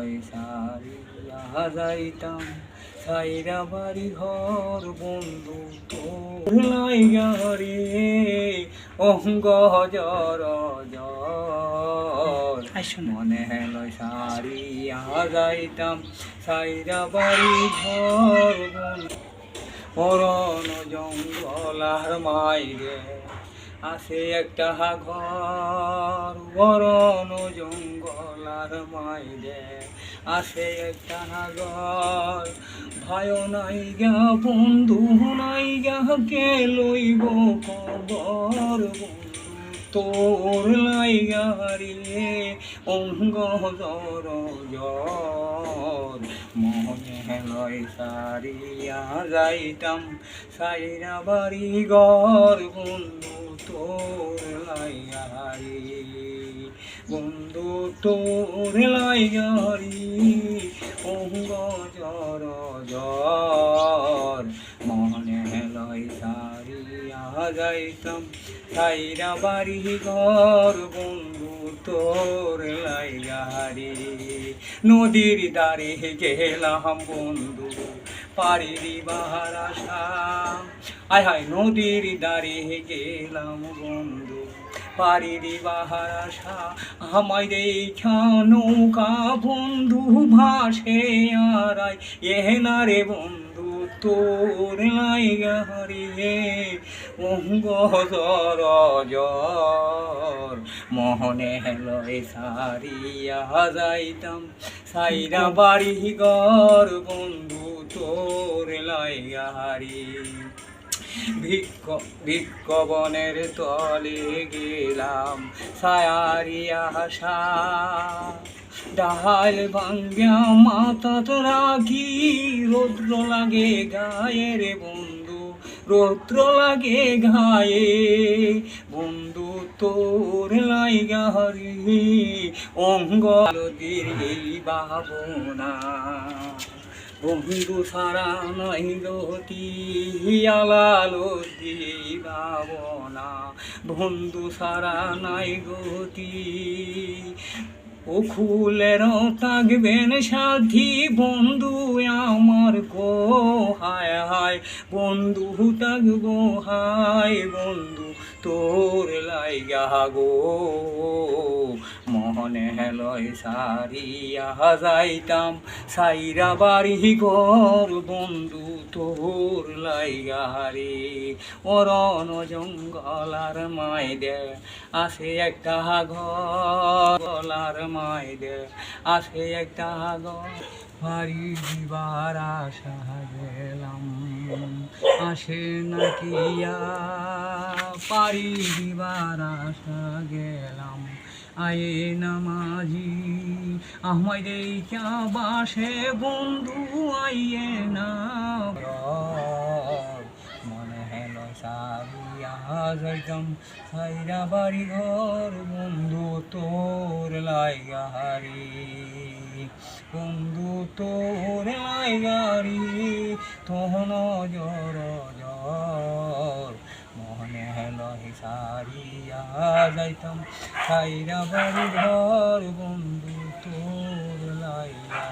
লয় সারিয়া যাইতাম সাইরা বাড়ি ঘর বন্ধু তোর লাইগা রে অঙ্গ জর জর মনে লয় সারিয়া যাইতাম সাইরা বাড়ি ঘর বন্ধু অরণ জঙ্গল আর মাইরে আছে একটা ঘর অরণ জঙ্গল আর মাইরে আছে একটা ঘর ভাইও নাই গা বন্ধু নাই গা কে লইব খবর বন্ধু তোর লাইগা রে অঙ্গ জর জর মনে লয় সারিয়া যাইতাম সাইরা বাড়ি ঘর বন্ধু তোর লাইগা রে বন্ধু তোর লাইগা রে অঙ্গ জর জর মনে লয় সারিয়া যাইতাম সাইরা বাড়ি ঘর বন্ধু তোর লাইগা রে নদীর ধারে গেলাম বন্ধু পাড়ি দিবার আশা আয় হায় নদীর ধারে গেলাম বন্ধু পাড়ি দিবার আশা আমায় দেখা নৌকা বন্ধু ভাসে আড়াই না রে বন্ধু তোর লাইগা রে অঙ্গ জর জর মোহনে লয় সারিয়া যাইতাম সাইরা বাড়ি ঘর বন্ধু তোর লাইগা রে ভিক্ষ বনের তলে গেলাম সায়ারিয়া আশা ডাল ভাঙ্গা মাথাত রাখি রৌদ্র লাগে গায়ে রে বন্ধু রৌদ্র লাগে গায়ে বন্ধু তোর লাইগা রে অঙ্গ নদীর এই ভাবনা বন্ধু সারা নাই গতি আলালতি ভাবনা বন্ধু সারা নাই গতি ও খুলের থাকবেন সাথী বন্ধু আমার গো হায় হায় বন্ধু থাকবো হায় বন্ধু তোর লাইগা গো মনে লয় সারিয়া যাইতাম সাইরা বাড়ি ঘর বন্ধু তোর লাইগা রে অরণ জঙ্গল আর মাইদে আছে একটা ঘর আর মাইদে আছে একটা ঘর বাড়ি দিবার আশা গেলাম আসে নাকি পাড়ি দিবার আশা গেলাম আয়ে নামাজি আমায় দেখা বাসে বন্ধু আইয়ে না মনে হেলো সারিয়া যাইতাম সাইরা বাড়ি ঘর বন্ধু তোর লাইগা রে বন্ধু তোর লাইগা রে তহন জর জর মনে হেলো সারিয়া যাইতাম সাইরা বাড়ি ঘর বন্ধু তোর লাইগা